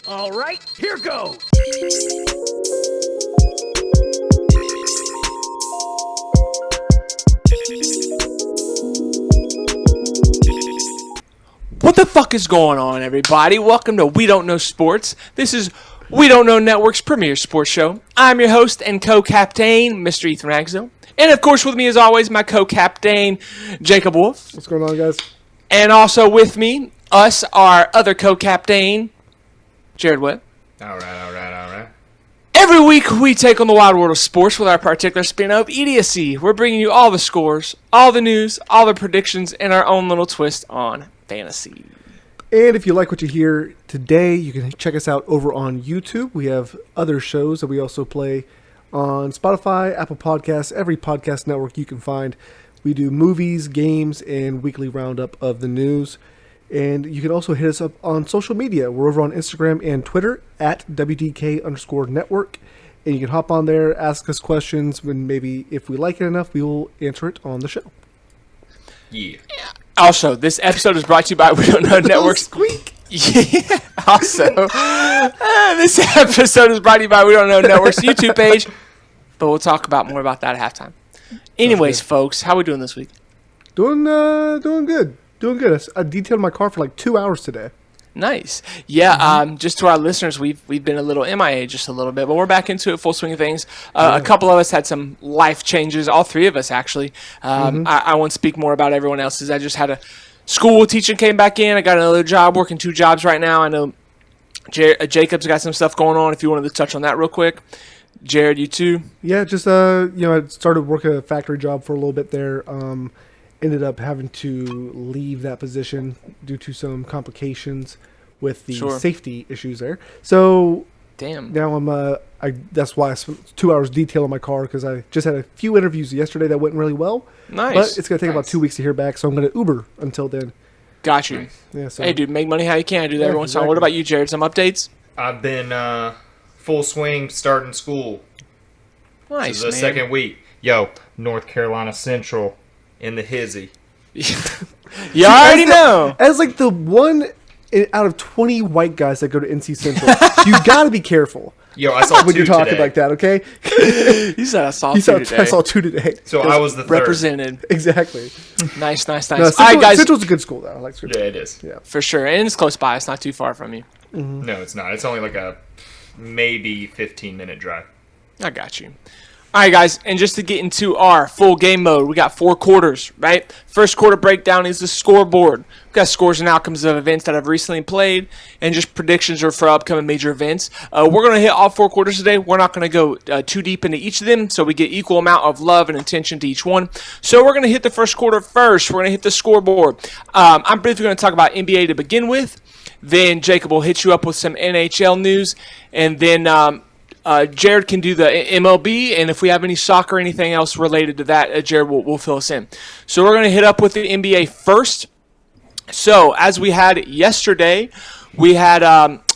All right, here goes. What the fuck is going on, everybody? Welcome to We Don't Know Sports. This is We Don't Know Network's premier sports show. I'm your host and co-captain, Mr. Ethan Ragsdale. And of course, with me as always, my co-captain, Jacob Wolf. What's going on, guys? And also with me, our other co-captain, Jared Webb. All right. Every week, we take on the wild world of sports with our particular spin of idiocy. We're bringing you all the scores, all the news, all the predictions, and our own little twist on fantasy. And if you like what you hear today, you can check us out over on YouTube. We have other shows that we also play on Spotify, Apple Podcasts, every podcast network you can find. We do movies, games, and weekly roundup of the news. And you can also hit us up on social media. We're over on Instagram and Twitter at WDK_network. And you can hop on there, ask us questions, and maybe if we like it enough, we will answer it on the show. Yeah. Also, this episode is brought to you by We Don't Know Network's. Squeak! Yeah. Also, this episode is brought to you by We Don't Know Network's YouTube page. But we'll talk more about that at halftime. Anyways, folks, how are we doing this week? Doing good. Doing good. I detailed my car for like 2 hours today. Nice. Yeah, just to our listeners, we've been a little MIA just a little bit, but we're back into it, full swing of things. A couple of us had some life changes, all three of us actually. I won't speak more about everyone else's. I just had a school teaching came back in. I got another job, working 2 jobs right now. I know Jacob's got some stuff going on if you wanted to touch on that real quick. Jared, you too? Yeah, just, I started working a factory job for a little bit there. Ended up having to leave that position due to some complications with the safety issues there. So damn. Now that's why I spent 2 hours detailing my car, because I just had a few interviews yesterday that went really well. Nice. But it's going to take about 2 weeks to hear back, so I'm going to Uber until then. Got you. Yeah, so. Hey, dude, make money how you can. I do that every once in a while. What about you, Jared? Some updates? I've been full swing starting school. Nice, this is the second week. Yo, North Carolina Central in the hizzy. You already know. As like the one out of 20 white guys that go to NC Central, you got to be careful. Yo, I saw when two you're talking today. like that, okay? You said I saw two today. I saw 2 today. So I was the third. Represented. Exactly. Nice. No, All right, guys. Central's a good school, though. I like Central. Yeah, it is. Yeah. For sure. And it's close by. It's not too far from you. Mm-hmm. No, it's not. It's only like a maybe 15-minute drive. I got you. All right, guys, and just to get into our full game mode, we got 4 quarters, right? First quarter breakdown is the scoreboard. We've got scores and outcomes of events that have recently played and just predictions for upcoming major events. We're going to hit all 4 quarters today. We're not going to go too deep into each of them, so we get equal amount of love and attention to each one. So we're going to hit the first quarter first. We're going to hit the scoreboard. I'm briefly going to talk about NBA to begin with. Then Jacob will hit you up with some NHL news, and then Jared can do the MLB, and if we have any soccer or anything else related to that, Jared will fill us in. So we're going to hit up with the NBA first. So as we had yesterday, we had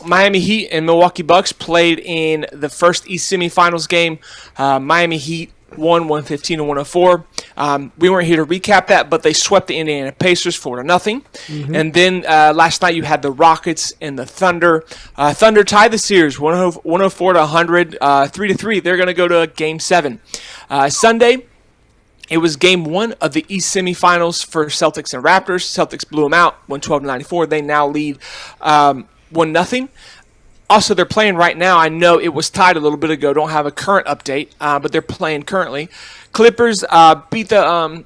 Miami Heat and Milwaukee Bucks played in the first East semifinals game. Miami Heat won 115 to 104. We weren't here to recap that, but they swept the Indiana Pacers 4-0. Mm-hmm. And then last night you had the Rockets and the Thunder. Thunder tied the series 104 to 100, 3-3. They're going to go to Game 7. Sunday, it was Game 1 of the East semifinals for Celtics and Raptors. Celtics blew them out, 112 to 94. They now lead 1-0. Also, they're playing right now. I know it was tied a little bit ago. Don't have a current update, but they're playing currently. Clippers beat the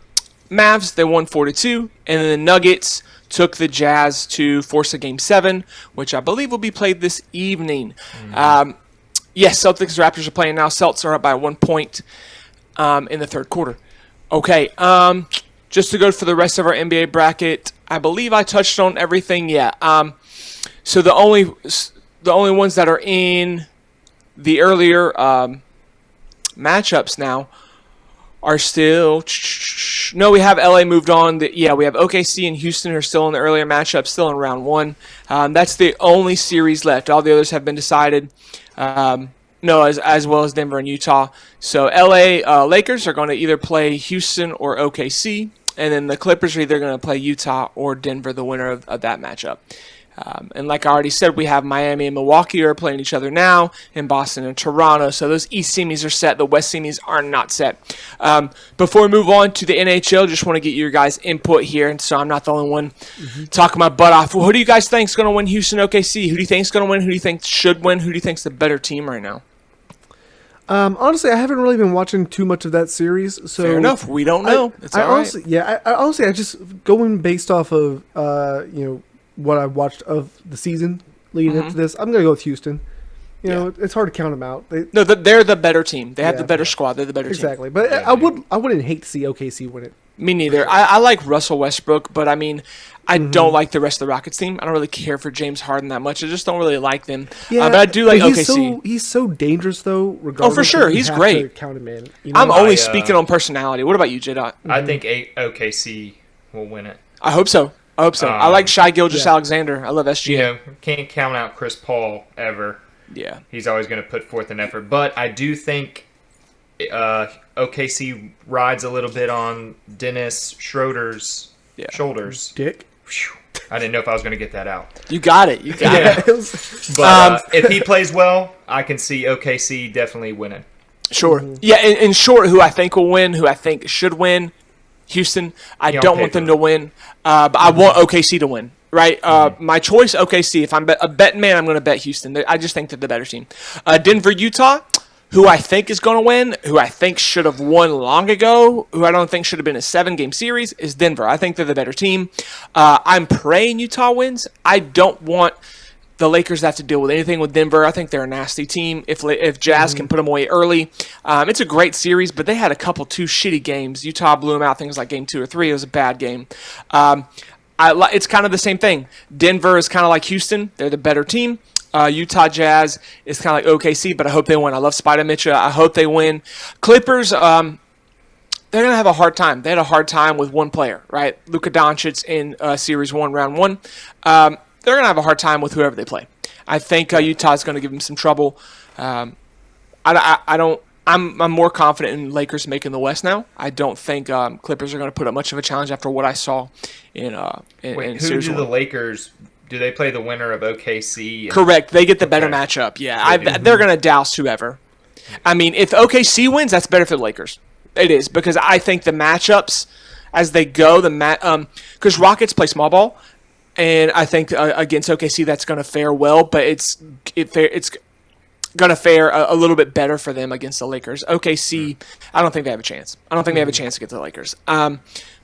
Mavs. They won 4-2. And then the Nuggets took the Jazz to force a Game 7, which I believe will be played this evening. Yes, Celtics and Raptors are playing now. Celtics are up by 1 point in the third quarter. Okay, just to go for the rest of our NBA bracket, I believe I touched on everything. Yeah. So the only ones that are in the earlier matchups now are still... No, we have LA moved on. We have OKC and Houston who are still in the earlier matchups, still in round 1. That's the only series left. All the others have been decided. As well as Denver and Utah. So LA Lakers are going to either play Houston or OKC. And then the Clippers are either going to play Utah or Denver, the winner of that matchup. And like I already said, we have Miami and Milwaukee are playing each other now, and Boston and Toronto. So those East semis are set. The West semis are not set. Before we move on to the NHL, just want to get your guys' input here, and so I'm not the only one talking my butt off. Well, who do you guys think is going to win Houston OKC? Who do you think is going to win? Who do you think should win? Who do you think is the better team right now? Honestly, I haven't really been watching too much of that series. So Fair enough. We don't know. It's all honestly, right. I just going based off of what I watched of the season leading up to this. I'm gonna go with Houston. You know, it's hard to count them out. They're the better team. They have the better squad. They're the better team. Exactly. But I wouldn't hate to see OKC win it. Me neither. I like Russell Westbrook, but I mean, I don't like the rest of the Rockets team. I don't really care for James Harden that much. I just don't really like them. Yeah, but I do like OKC. He's so dangerous, though. Regardless, oh, for sure. He's great. To count him in. You know? I'm only speaking on personality. What about you, J-Dot? I think OKC will win it. I hope so. I like Shai Gilgeous-Alexander. I love SGA. You know, can't count out Chris Paul ever. Yeah. He's always going to put forth an effort. But I do think OKC rides a little bit on Dennis Schroeder's shoulders. Dick. I didn't know if I was going to get that out. You got it. But if he plays well, I can see OKC definitely winning. Sure. Yeah, in short, who I think will win, who I think should win, Houston. I don't want them to win, but I want OKC to win. Right? My choice, OKC. If I'm a betting man, I'm going to bet Houston. I just think they're the better team. Denver, Utah, who I think is going to win, who I think should have won long ago, who I don't think should have been a 7-game series, is Denver. I think they're the better team. I'm praying Utah wins. I don't want the Lakers to have to deal with anything with Denver. I think they're a nasty team. If Jazz can put them away early, it's a great series, but they had a couple 2 shitty games. Utah blew them out, things like game 2 or 3. It was a bad game. It's kind of the same thing. Denver is kind of like Houston. They're the better team. Utah Jazz is kind of like OKC, but I hope they win. I love Spider Mitchell. I hope they win. Clippers, they're going to have a hard time. They had a hard time with one player, right? Luka Doncic in Series 1, Round 1. They're going to have a hard time with whoever they play. I think Utah's going to give them some trouble. I'm more confident in Lakers making the West now. I don't think Clippers are going to put up much of a challenge after what I saw in who Series do 1. the Lakers? Do they play the winner of OKC? Correct. They get the better matchup. Yeah, they're going to douse whoever. I mean, if OKC wins, that's better for the Lakers. It is, because I think the matchups as they go, because Rockets play small ball, and I think against OKC that's going to fare well, but it's going to fare a little bit better for them against the Lakers. OKC, I don't think they have a chance. I don't think they have a chance against the Lakers.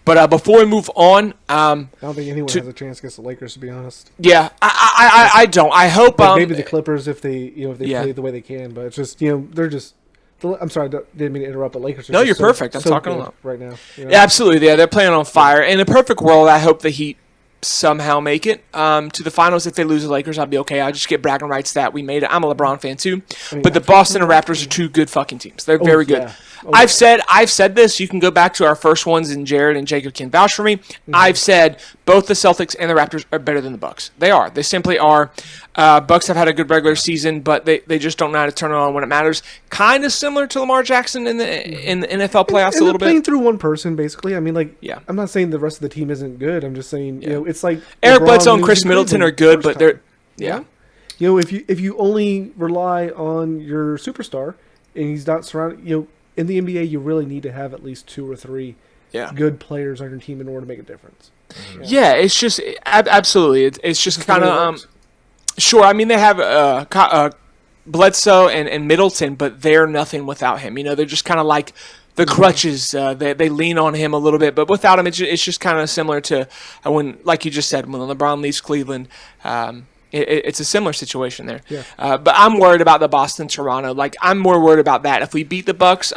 But before we move on, I don't think anyone has a chance against the Lakers, to be honest. Yeah, I don't. I hope maybe the Clippers if they play the way they can, but it's just they're just. I'm sorry, didn't mean to interrupt. The Lakers. No, you're perfect. I'm talking about right now. Yeah, absolutely. Yeah, they're playing on fire. In a perfect world, I hope the Heat somehow make it to the finals. If they lose the Lakers, I'll be okay. I'll just get bragging rights that we made it. I'm a LeBron fan too, but the Boston Raptors are 2 good fucking teams. They're very good. Yeah. I've said this. You can go back to our first ones, and Jared and Jacob can vouch for me. I've said both the Celtics and the Raptors are better than the Bucks. They are. They simply are. Bucks have had a good regular season, but they just don't know how to turn it on when it matters. Kind of similar to Lamar Jackson in the NFL playoffs a little bit. Playing through one person, basically. I mean, I'm not saying the rest of the team isn't good. I'm just saying, it's like Eric Bledsoe and Chris Middleton are good, but they're if you only rely on your superstar and he's not surrounded, in the NBA, you really need to have at least 2 or 3 good players on your team in order to make a difference. Yeah, it's just absolutely. It's just kind of sure. I mean, they have Bledsoe and Middleton, but they're nothing without him. They're just kind of like the crutches. They lean on him a little bit, but without him, it's just kind of similar to when, like you just said, when LeBron leaves Cleveland. It's a similar situation there. Yeah. But I'm worried about the Boston-Toronto. I'm more worried about that. If we beat the Bucks,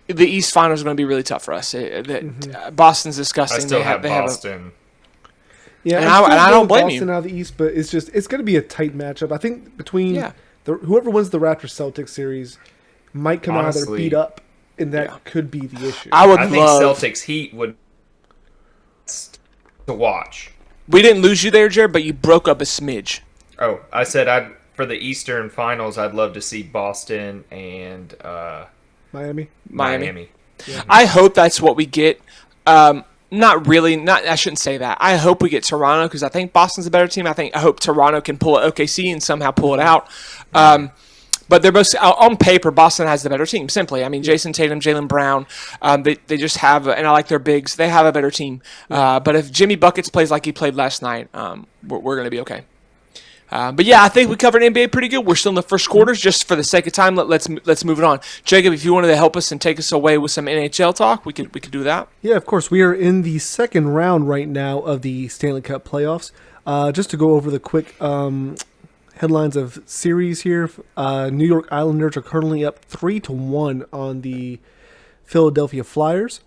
the East Finals are going to be really tough for us. Boston's disgusting. I still have Boston. Yeah, and I don't blame Boston you. Out of the East, but it's going to be a tight matchup. I think between whoever wins the Raptors-Celtics series might come out of there beat up, and that could be the issue. I think Celtics Heat would to watch. We didn't lose you there, Jared, but you broke up a smidge. Oh, I said for the Eastern Finals, I'd love to see Boston and Miami. Yeah. I hope that's what we get. Not really. Not. I shouldn't say that. I hope we get Toronto because I think Boston's a better team. I hope Toronto can pull at OKC and somehow pull it out. But they're both on paper. Boston has the better team. Simply, I mean, Jason Tatum, Jaylen Brown. They just have, and I like their bigs. They have a better team. But if Jimmy Buckets plays like he played last night, we're going to be okay. But yeah, I think we covered NBA pretty good. We're still in the first quarters. Just for the sake of time, let's move it on. Jacob, if you wanted to help us and take us away with some NHL talk, we could do that. Yeah, of course. We are in the second round right now of the Stanley Cup playoffs. Just to go over the quick headlines of series here. New York Islanders are currently up 3-1 on the Philadelphia Flyers.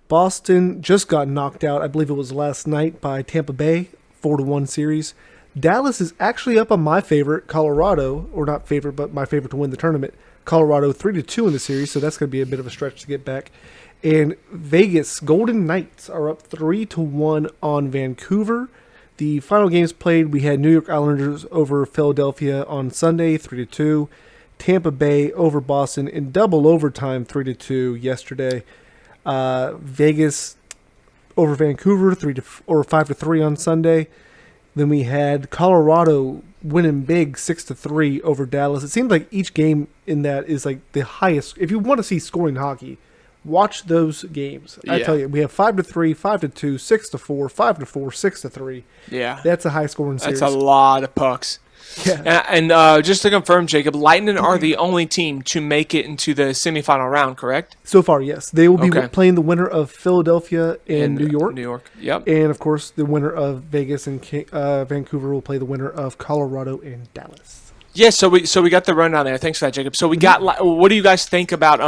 Boston just got knocked out, I believe it was last night, by Tampa Bay, 4-1 series. Dallas is actually up on my favorite, Colorado, or not favorite, but my favorite to win the tournament. Colorado 3-2 in the series, so that's going to be a bit of a stretch to get back. And Vegas Golden Knights are up 3-1 on Vancouver. The final games played, we had New York Islanders over Philadelphia on Sunday, 3-2. Tampa Bay over Boston in double overtime, 3-2 yesterday. Vegas over Vancouver, 5-3 on Sunday. Then we had Colorado winning big, 6-3 over Dallas. It seems like each game in that is like the highest. If you want to see scoring hockey, watch those games. I tell you, we have 5-3, 5-2, 6-4, 5-4, 6-3. Yeah, that's a high scoring series. That's a lot of pucks. Yeah. And just to confirm, Jacob, Lightning are the only team to make it into the semifinal round, correct? So far, yes. They will be playing the winner of Philadelphia and New York. New York, yep. And, of course, the winner of Vegas and Vancouver will play the winner of Colorado and Dallas. Yeah, so we got the rundown there. Thanks for that, Jacob. So we got. What do you guys think about?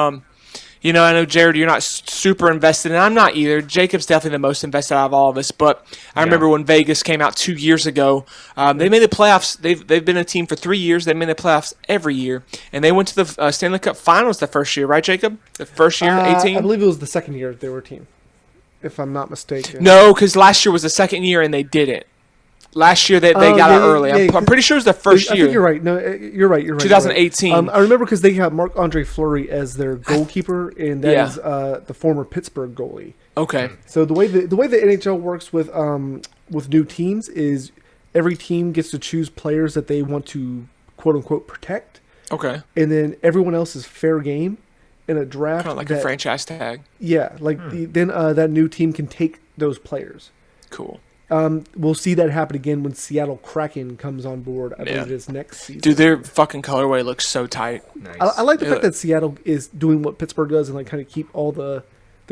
I know, Jared, you're not super invested, and I'm not either. Jacob's definitely the most invested out of all of us. But I remember when Vegas came out 2 years ago, they made the playoffs. They've been a team for 3 years. They made the playoffs every year, and they went to the Stanley Cup Finals the first year, right, Jacob? The first year, 18. I believe it was the second year they were a team, if I'm not mistaken. No, because last year was the second year, and they did it. Last year they got out early. I'm pretty sure it was the first year. I think you're right. No, you're right. 2018. Right. I remember because they got Marc-Andre Fleury as their goalkeeper, and that is the former Pittsburgh goalie. Okay. So the way the NHL works with new teams is every team gets to choose players that they want to quote unquote protect. Okay. And then everyone else is fair game in a draft. Kind of like a franchise tag. Yeah, then that new team can take those players. Cool. We'll see that happen again when Seattle Kraken comes on board. I believe it is next season. Dude, their fucking colorway looks so tight. Nice. I like the fact that Seattle is doing what Pittsburgh does and like kind of keep all the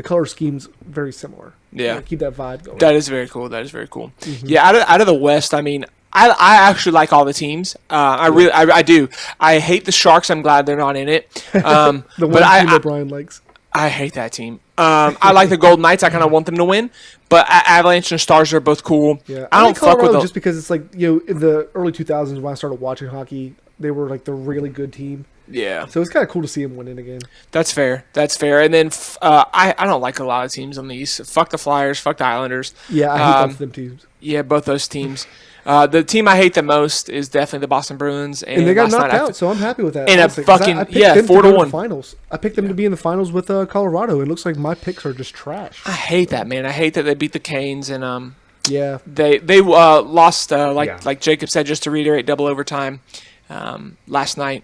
color schemes very similar. Yeah, keep that vibe going. That is very cool. Mm-hmm. Yeah, out of the West, I mean, I actually like all the teams. I do. I hate the Sharks. I'm glad they're not in it. The one team that Brian likes. I hate that team. I like the Golden Knights. I kind of want them to win, but Avalanche and Stars are both cool. Yeah, I don't fuck with them just because it's like in the early 2000s when I started watching hockey, they were like the really good team. Yeah, so it's kind of cool to see them winning again. That's fair. And then I don't like a lot of teams on the East. Fuck the Flyers. Fuck the Islanders. Yeah, I hate both of them teams. Yeah, both those teams. The team I hate the most is definitely the Boston Bruins, and they got knocked out, so I'm happy with that. In a fucking 4-1 finals. I picked them to be in the finals with Colorado. It looks like my picks are just trash. I hate that, man. I hate that they beat the Canes, and yeah, they lost like Jacob said, just to reiterate, double overtime last night.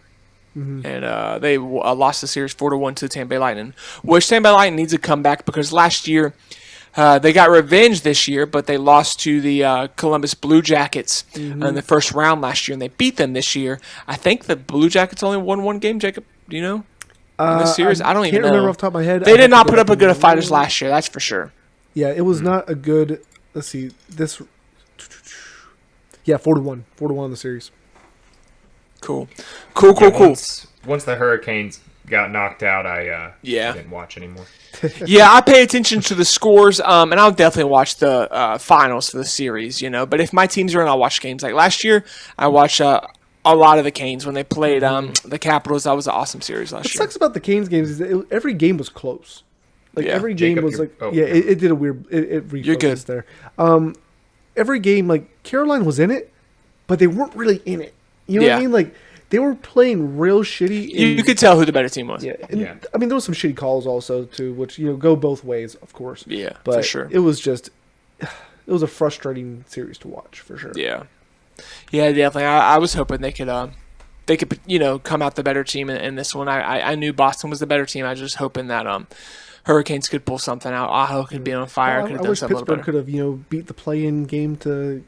Mm-hmm. And they lost the series 4-1 to the Tampa Bay Lightning, which Tampa Bay Lightning needs to come back because last year. They got revenge this year, but they lost to the Columbus Blue Jackets in the first round last year, and they beat them this year. I think the Blue Jackets only won one game, Jacob. Do you know? In this series? I don't even know. Can't remember off the top of my head. They did not put up a good fight as last year, that's for sure. Yeah, it was not a good... Let's see. Yeah, 4-1. 4-1 in the series. Cool. Once the Hurricanes got knocked out, I didn't watch anymore. Yeah, I pay attention to the scores, and I'll definitely watch the finals for the series, But if my teams are in, I'll watch games. Like last year, I watched a lot of the Canes when they played the Capitals. That was an awesome series last year. What sucks about the Canes games is that every game was close. Like every game Jacob, was like... It did a weird... It refocused You're good. There. Every game, like, Carolina was in it, but they weren't really in it. You know what I mean? Like... they were playing real shitty. You could tell who the better team was. Yeah, and, I mean, there was some shitty calls also too, which go both ways, of course. Yeah, but for sure. It was just, it was a frustrating series to watch for sure. Yeah, definitely. I was hoping they could come out the better team in this one. I knew Boston was the better team. I was just hoping that Hurricanes could pull something out. Aho could be on fire. Well, could have I done wish something Pittsburgh better. could have beat the play-in game to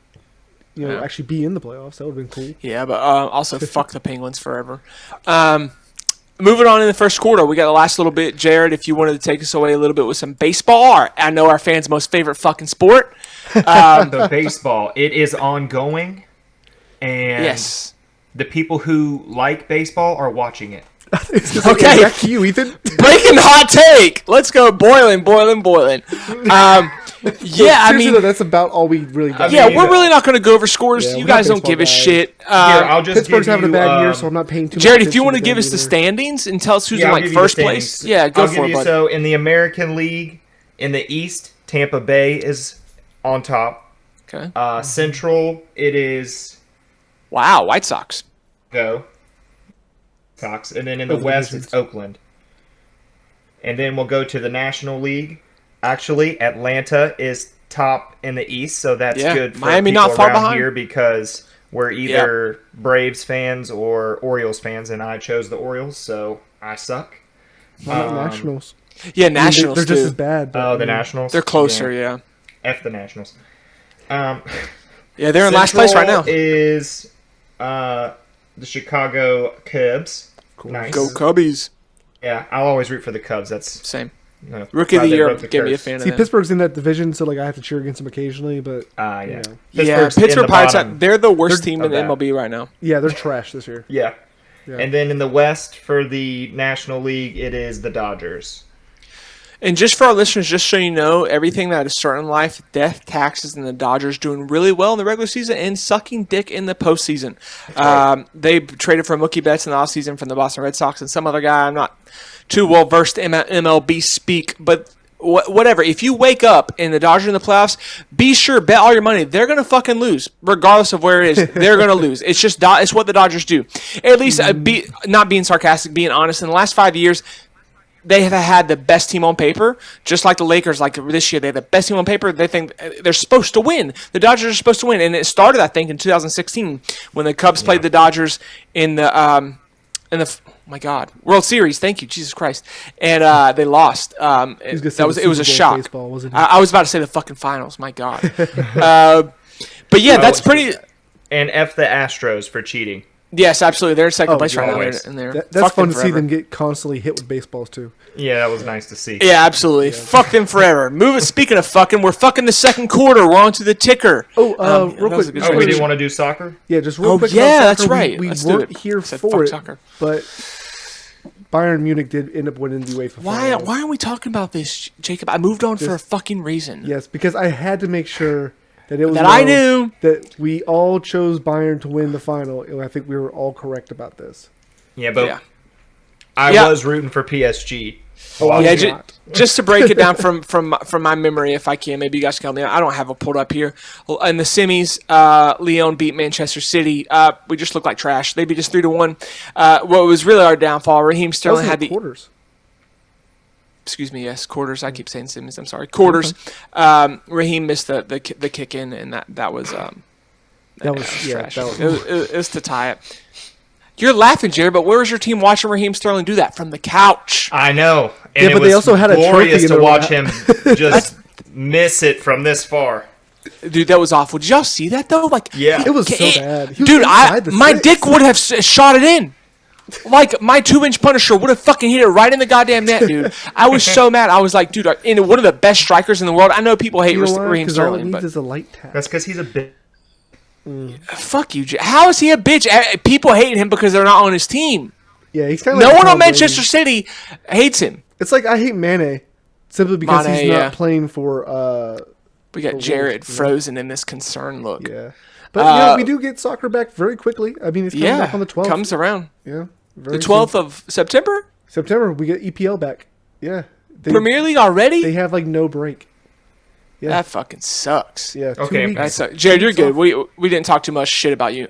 actually be in the playoffs. That would have been cool. Yeah, but also fuck the Penguins forever. Moving on in the first quarter, we got the last little bit. Jared, if you wanted to take us away a little bit with some baseball, I know our fans' most favorite fucking sport. The baseball, it is ongoing, and Yes. the people who like baseball are watching it. Okay. Back to you, Ethan. Breaking hot take. Let's go boiling. Yeah, I Seriously, mean, though, that's about all we really got. yeah, mean, we're really not going to go over scores. Yeah, you we're not guys don't baseball give a guys. shit. Here, I'll just Pittsburgh's give having you, a bad year, so I'm not paying too much Jared, if attention you want to them give us the either. standings and tell us who's Yeah, in I'll like give you the first place, standings. yeah, go I'll for give it, you, bud. So in the American League, in the East, Tampa Bay is on top. Okay. Central, it is Wow, White Sox. Sox, and then in the the West, divisions. it's Oakland. And then we'll go to the National League. Actually, Atlanta is top in the East, so that's Yeah, good for Miami people not far around behind. here because we're either Braves fans or Orioles fans, and I chose the Orioles, so I suck. Why not Nationals? Yeah, I mean, Nationals they're just too. as bad. But, Oh, the Nationals? They're closer, yeah. F the Nationals. Yeah, they're in last place right now. Central is the Chicago Cubs. Cool. Nice. Go Cubbies. Yeah, I'll always root for the Cubs. That's Same. no, Rookie of glad the they year, broke the give me a curse. fan See, of that. Pittsburgh's in that division, so like I have to cheer against them occasionally. But Yeah. you know. Yeah, Pittsburgh's in Pittsburgh the Pirates, bottom. they're the worst team in of the that. MLB right now. Yeah, they're trash this year. Yeah. Yeah. And then in the West for the National League, it is the Dodgers. And just for our listeners, just so you know, everything that is certain in life, death, taxes, and the Dodgers doing really well in the regular season and sucking dick in the postseason. right. They traded for Mookie Betts in the offseason from the Boston Red Sox and some other guy. I'm not too well versed in MLB speak, but whatever. If you wake up and the Dodgers are in the playoffs, be sure, bet all your money. They're going to fucking lose, regardless of where it is. They're going to lose. It's just it's what the Dodgers do. At least, not being sarcastic, being honest, in the last 5 years, they have had the best team on paper, just like the Lakers. Like this year, they have the best team on paper. They think they're supposed to win. The Dodgers are supposed to win, and it started, I think, in 2016 when the Cubs played the Dodgers in the World Series. Thank you, Jesus Christ, and they lost. He was gonna say It the was a Super Bowl shock. baseball, wasn't he? I was about to say the fucking finals. My God, but yeah, that's pretty. And F the Astros for cheating. Yes, absolutely. They're in second place right now. always. And they're That's fuck fun them to see forever. them get constantly hit with baseballs too. Yeah, that was nice to see. Yeah, absolutely. Fuck them forever. Speaking of fucking, we're fucking the second quarter. We're on to the ticker. Oh, that real was a quick. good Oh, we switch. didn't want to do soccer? Yeah, just real Oh, quick. yeah, about that's soccer, right. We Let's do weren't it. here Said for fuck it, soccer. but Bayern Munich did end up winning the UEFA. Why final. aren't we talking about this, Jacob? I moved on for a fucking reason. Yes, because I had to make sure that it was That I known knew. that we all chose Bayern to win the final, and I think we were all correct about this. Yeah, but Yeah. I Yeah. was rooting for PSG. Oh, I Yeah, was not. just to break it down from my memory, if I can, maybe you guys can help me out. I don't have it pulled up here. In the semis, Lyon beat Manchester City. We just looked like trash. They beat us 3-1. What was really our downfall? Raheem That was Sterling in had the the quarters. excuse me, yes, quarters. I keep saying semis. I'm sorry, quarters. Raheem missed the kick in, and that was That was yeah. trash. That was, It was to tie it. You're laughing, Jared, but where was your team watching Raheem Sterling do that? From the couch. I know. And Yeah, it but they was also had a trophy glorious in to their watch lap. him just miss it from this far. Dude, that was awful. Did y'all see that, though? Like, Yeah. it was so Can't- bad. He was dude, inside the my six. dick would have shot it in. Like, my 2-inch Punisher would have fucking hit it right in the goddamn net, dude. I was so mad. I was like, dude, in one of the best strikers in the world. I know people hate You know why? Raheem 'Cause all it Sterling, needs but is a light tap. That's because he's a bit. fuck you. How is he a bitch? People hate him because they're not on his team. Yeah, he's kind of No like one on Tom Brady. Manchester City hates him. It's like I hate Mane simply because Mane, he's not yeah. playing for. We got Wolves, Jared yeah. frozen in this concerned look. Yeah, but we do get soccer back very quickly. I mean, it's coming Yeah, back on the 12th. comes around. Yeah, The very 12th soon. of September? September. We get EPL back. Yeah, Premier League already? They have like no break. Yeah, That fucking sucks. yeah. 2 Okay. weeks. That sucks. Jared, you're Weeks good. off. We didn't talk too much shit about you.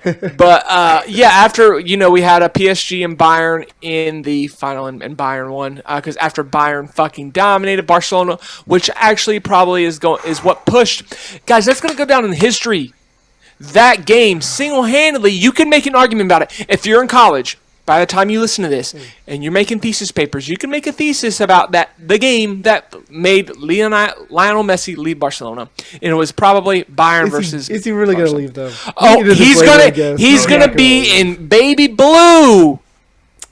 But after we had a PSG and Bayern in the final, and Bayern won because after Bayern fucking dominated Barcelona, which actually probably is what pushed guys. That's gonna go down in history. That game single-handedly, you can make an argument about it. If you're in college, by the time you listen to this and you're making thesis papers, you can make a thesis about the game that made Lionel Messi leave Barcelona, and it was probably Bayern versus. Is he really going to leave them? Oh, he's gonna be in baby blue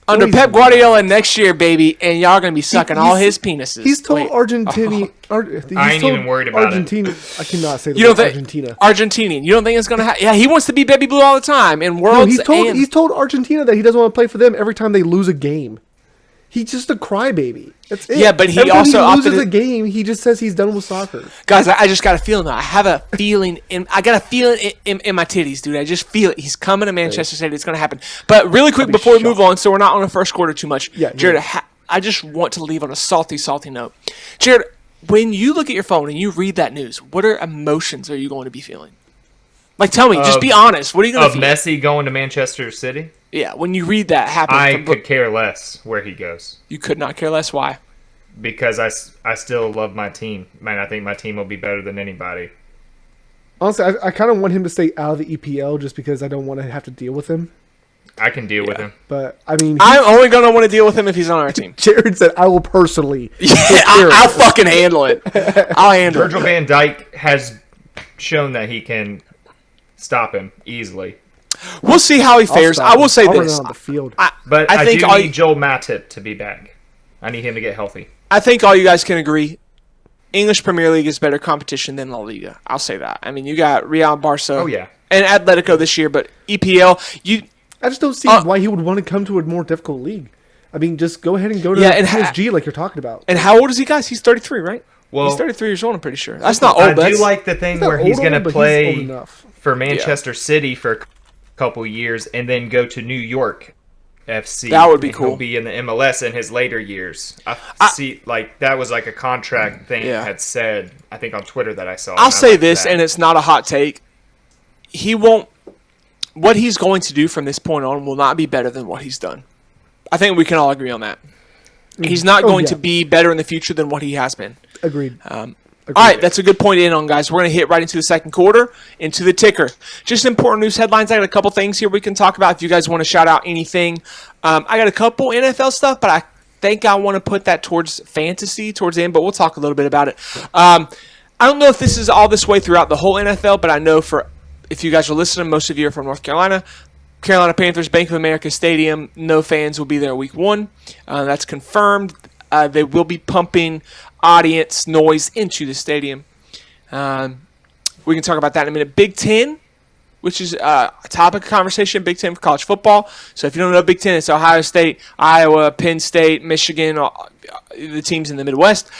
under Pep Guardiola next year, baby, and y'all gonna be sucking all his penises. He's told Argentina. I ain't even worried about Argentina. I cannot say the word Argentina. Argentinian. You don't think it's gonna happen? Yeah, he wants to be baby blue all the time. And worlds. No, he's told Argentina that he doesn't want to play for them every time they lose a game. He's just a crybaby. That's it. Yeah, but he every also time he loses a game. He just says he's done with soccer. Guys, I just got a feeling. I have a feeling. I got a feeling in my titties, dude. I just feel it. He's coming to Manchester City. It's going to happen. But really quick before we move on, so we're not on the first quarter too much. Yeah, Jared, I just want to leave on a salty note. Jared, when you look at your phone and you read that news, what emotions are you going to be feeling? Like, tell me. Just be honest. What are you going to feel? Of Messi going to Manchester City? Yeah, when you read that happen. I could care less where he goes. You could not care less. Why? Because I still love my team. Man, I think my team will be better than anybody. Honestly, I kind of want him to stay out of the EPL just because I don't want to have to deal with him. I can deal with him. But, I mean... I'm only going to want to deal with him if he's on our team. Jared said, I will personally... I'll fucking handle it. I'll handle Virgil van Dijk has shown that he can stop him easily. We'll see how he fares. I will say this. On the field. But I think do need Joel Matip to be back. I need him to get healthy. I think all you guys can agree, English Premier League is better competition than La Liga. I'll say that. I mean, you got Real, Barca, and Atletico this year, but EPL, I just don't see why he would want to come to a more difficult league. I mean, just go ahead and go to PSG like you're talking about. And how old is he, guys? He's 33, right? Well, he's 33 years old, I'm pretty sure. That's not old. I do like the thing where he's going to play for Manchester City for a couple years and then go to New York FC. That would be cool. He'll be in the MLS in his later years. I see, like that was like a contract thing had said. I think on Twitter that I saw. I'll say this, and it's not a hot take. He won't. What he's going to do from this point on will not be better than what he's done. I think we can all agree on that. He's not going to be better in the future than what he has been. Agreed. All right, that's a good point to end on, guys. We're going to hit right into the second quarter, into the ticker. Just important news headlines. I got a couple things here we can talk about if you guys want to shout out anything. I got a couple NFL stuff, but I think I want to put that towards fantasy towards the end, but we'll talk a little bit about it. I don't know if this is all this way throughout the whole NFL, but I know if you guys are listening, most of you are from North Carolina. Carolina Panthers, Bank of America Stadium. No fans will be there week 1. That's confirmed. They will be pumping audience noise into the stadium. We can talk about that in a minute. Big Ten, which is a topic of conversation, Big Ten for college football. So if you don't know Big Ten, it's Ohio State, Iowa, Penn State, Michigan, the teams in the Midwest.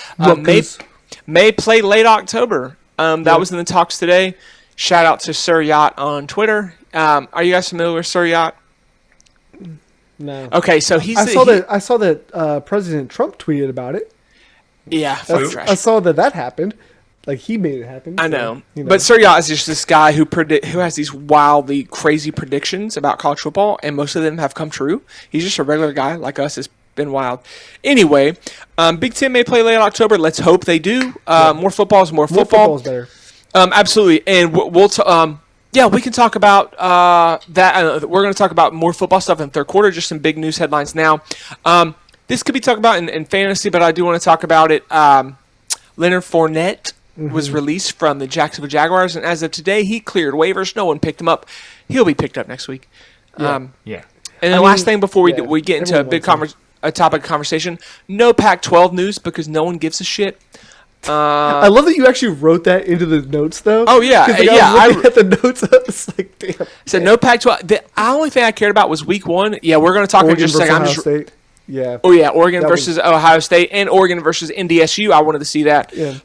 May play late October. That was in the talks today. Shout out to Sir Yacht on Twitter. Are you guys familiar with Sir Yacht? No. Okay, so I saw that President Trump tweeted about it. Yeah, I saw that happened. Like he made it happen. I know. But Sir Yacht is just this guy who has these wildly crazy predictions about college football, and most of them have come true. He's just a regular guy like us. It's been wild. Anyway, Big Ten may play late October. Let's hope they do. More football is more football. More football is better. Absolutely, and we can talk about that. We're going to talk about more football stuff in the third quarter. Just some big news headlines now. This could be talked about in fantasy, but I do want to talk about it. Leonard Fournette was released from the Jacksonville Jaguars, and as of today, he cleared waivers. No one picked him up. He'll be picked up next week. And the last thing before we get into a big topic of conversation, no Pac-12 news because no one gives a shit. I love that you actually wrote that into the notes, though. Oh, yeah. I was looking at the notes. I was like, damn. So no Pac-12. The only thing I cared about was week 1. Yeah, we're going to talk in just a second. Ohio State. Yeah. Oh, yeah. Oregon versus Ohio State and Oregon versus NDSU. I wanted to see that with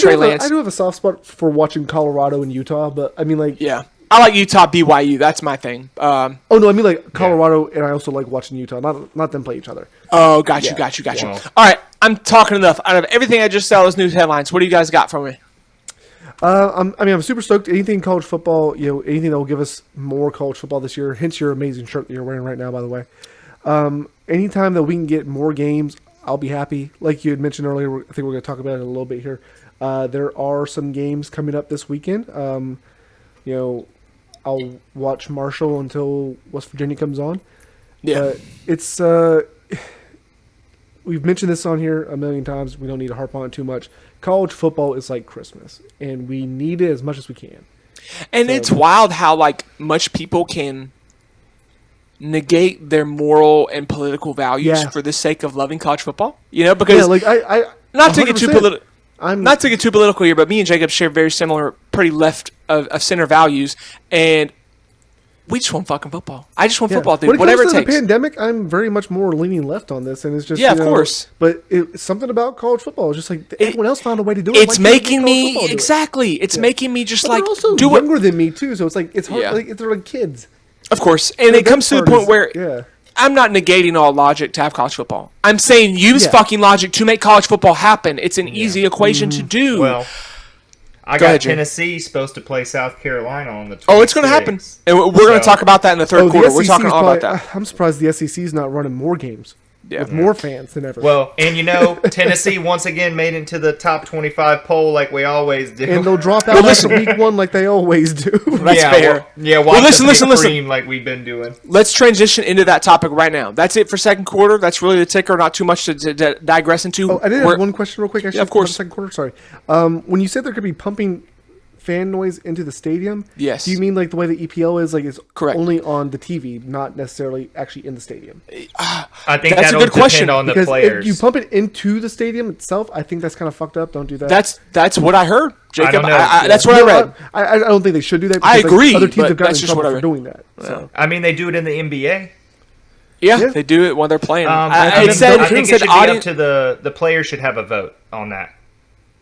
Trey Lance. I do have a soft spot for watching Colorado and Utah, but I mean, like... Yeah. I like Utah, BYU. That's my thing. No, I mean like Colorado, and I also like watching Utah. Not them play each other. Oh, got you. Wow. All right, I'm talking enough. Out of everything I just saw, those news headlines, what do you guys got for me? I'm super stoked. Anything college football, anything that will give us more college football this year. Hence your amazing shirt that you're wearing right now, by the way. Anytime that we can get more games, I'll be happy. Like you had mentioned earlier, I think we're going to talk about it a little bit here. There are some games coming up this weekend. I'll watch Marshall until West Virginia comes on. Yeah. It's we've mentioned this on here a million times. We don't need to harp on it too much. College football is like Christmas, and we need it as much as we can. And it's wild how much people can negate their moral and political values for the sake of loving college football. Because I not to get too 100%. political. Not to get too political here, but me and Jacob share very similar, pretty left of center values, and we just want fucking football. I just want football, dude. When Whatever comes it to takes. the pandemic, I'm very much more leaning left on this, and it's just of course. But it's something about college football. It's just like everyone else found a way to do it. It's Why can't making college me football do it? exactly. It's making me just But they're also do it. younger than me too, so it's like it's hard. Yeah. Like they're like kids. Of course, and it comes to the point where yeah. I'm not negating all logic to have college football. I'm saying use fucking logic to make college football happen. It's an easy equation to do. Well, I Go got ahead, Jim. Tennessee supposed to play South Carolina on the 26th. Oh, it's going to happen. And we're going to talk about that in the third quarter. We're talking all about that. I'm surprised the SEC's not running more games with more fans than ever. Well, and Tennessee once again made it into the top 25 poll like we always do. and they'll drop out after week one like they always do. That's fair. Watch listen. like we've been doing. Let's transition into that topic right now. That's it for second quarter. That's really the ticker. Not too much to digress into. Oh, I did have one question real quick. Actually, of course. Second quarter. Sorry. When you said there could be pumping fan noise into the stadium, yes. Do you mean like the way the EPL is? Like it's correct. Only on the TV, not necessarily actually in the stadium. I think that's a good question on the because players. if you pump it into the stadium itself, I think that's kind of fucked up. Don't do that. That's what I heard, Jacob. I don't know. That's what I read. I don't think they should do that. I agree. Other teams but have gotten that's in just what trouble I for read. doing that. So. I mean, they do it in the NBA. Yeah, they do it when they're playing. I It said think it should be audience. up to the players should have a vote on that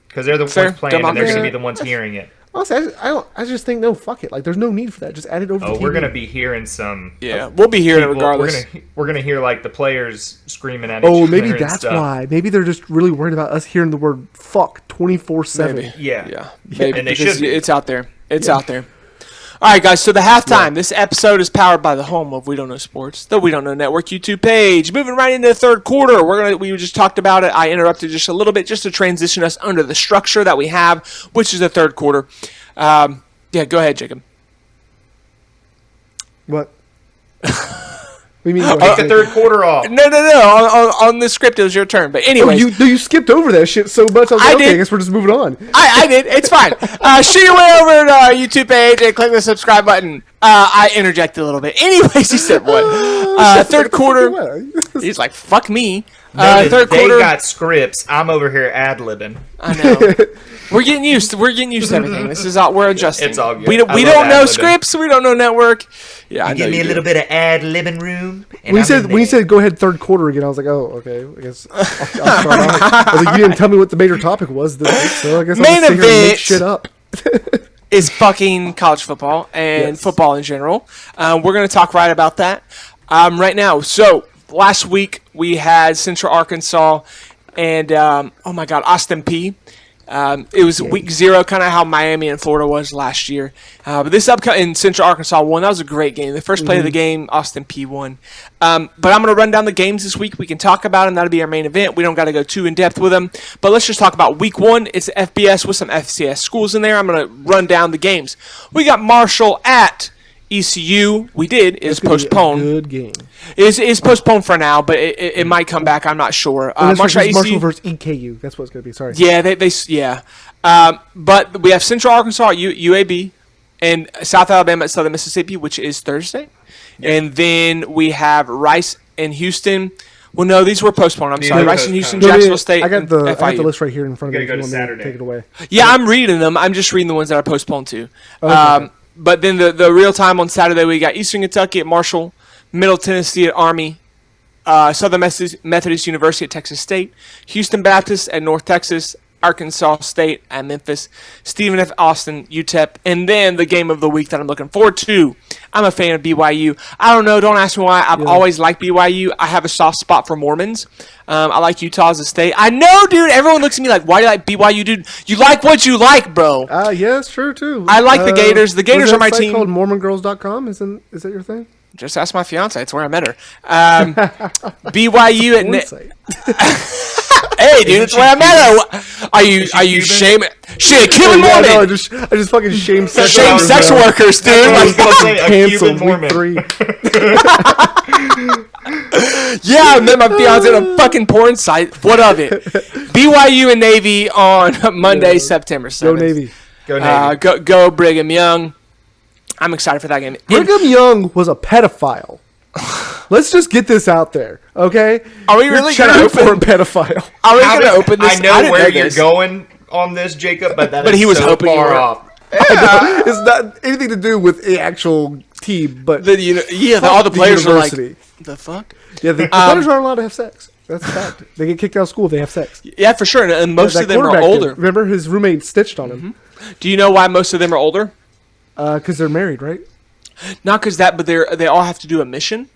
because they're the Fair. ones playing and they're going to Democracy. be the ones hearing it. Honestly, I just think no, fuck it. Like, there's no need for that. Just add it over. Oh, the TV. we're gonna be hearing some. Yeah, we'll be hearing it people- regardless. We're gonna hear like the players screaming at each other. Oh, maybe and that's stuff. why. Maybe they're just really worried about us hearing the word "fuck" 24/7. Maybe. Yeah. Maybe, And they because should be. it's out there. It's out there. All right, guys. So the halftime. This episode is powered by the home of We Don't Know Sports, the We Don't Know Network YouTube page. Moving right into the third quarter. We just talked about it. I interrupted just a little bit just to transition us under the structure that we have, which is the third quarter. Yeah, go ahead, Jacob. What? What do you mean? Take the third quarter off. No. On the script, it was your turn. But Oh, anyway, you skipped over that shit so much. I was like, okay, did. I guess we're just moving on. I did. It's fine. Shoot your way over to our YouTube page and click the subscribe button. I interjected a little bit. Anyways, he said what? Third quarter. He's like, fuck me. Third They quarter. got scripts. I'm over here ad-libbing. I know. We're getting used to everything. This is all we're adjusting. It's all good. We I don't love know ad-libbing. scripts. We don't know network. Yeah, I know Give me you a do. little bit of ad-libbing room. And When I'm in you there. said go ahead third quarter again, I was like, oh, okay. I guess I'll start off. I was like, you didn't tell me what the major topic was this week, so I guess I'll Main just sit here and event. make shit up. is fucking college football and Yes. football in general. We're going to talk right about that right now. So last week we had Central Arkansas and oh my God, Austin P. It was week 0, kind of how Miami and Florida was last year. But this upcoming Central Arkansas won. That was a great game. The first play of the game, Austin P won. But I'm going to run down the games this week. We can talk about them. That'll be our main event. We don't got to go too in depth with them. But let's just talk about week 1. It's FBS with some FCS schools in there. I'm going to run down the games. We got Marshall at ECU. Is It's gonna be a postponed. Good game. Is postponed for now, but it might come back. I'm not sure. Marshall ECU versus EKU. That's what it's going to be. Sorry. yeah, yeah. But we have Central Arkansas at UAB and South Alabama at Southern Mississippi, which is Thursday. And then we have Rice and Houston. Well, no, these were postponed. I'm sorry. were Rice and Houston, postponed. Jacksonville State, I got and the FIU. list right here in front of me. Gotta If go you to want me to Saturday. take it away. Yeah, I'm reading them. I'm just reading the ones that are postponed too. Okay. But then the real time on Saturday, we got Eastern Kentucky at Marshall, Middle Tennessee at Army, Southern Methodist University at Texas State, Houston Baptist at North Texas, Arkansas State at Memphis, Stephen F. Austin, UTEP, and then the game of the week that I'm looking forward to. I'm a fan of BYU. I don't know. Don't ask me why. I've always liked BYU. I have a soft spot for Mormons. I like Utah as a state. I know, dude. Everyone looks at me like, why do you like BYU, dude? You like what you like, bro. Yeah, it's true, too. I like the Gators. The Gators are my team. Called MormonGirls.com? Is that your thing? Just ask my fiance. It's where I met her. BYU at Hey, dude, it's where I met her. Are you shaming? Shit, Cuban Mormon. No, I just fucking shame sex workers, dude. I was gonna say a Cuban Mormon. Yeah, I met my fiance at a fucking porn site. What of it? BYU and Navy on Monday, September 7th. Go Navy. Go Navy. Go Brigham Young. I'm excited for that game. Brigham Young was a pedophile. Let's just get this out there, okay? Are we really going to open for a pedophile? Are we going to open this? I know where you're going on this, Jacob, but he was so hoping far off. It's not anything to do with the actual team, but all the players are like, the fuck? Yeah, the players aren't allowed to have sex. That's a fact. They get kicked out of school if they have sex. Yeah, for sure, and most of them are older. Remember, his roommate stitched on him. Do you know why most of them are older? Because they're married, right? Not because that, but they all have to do a mission.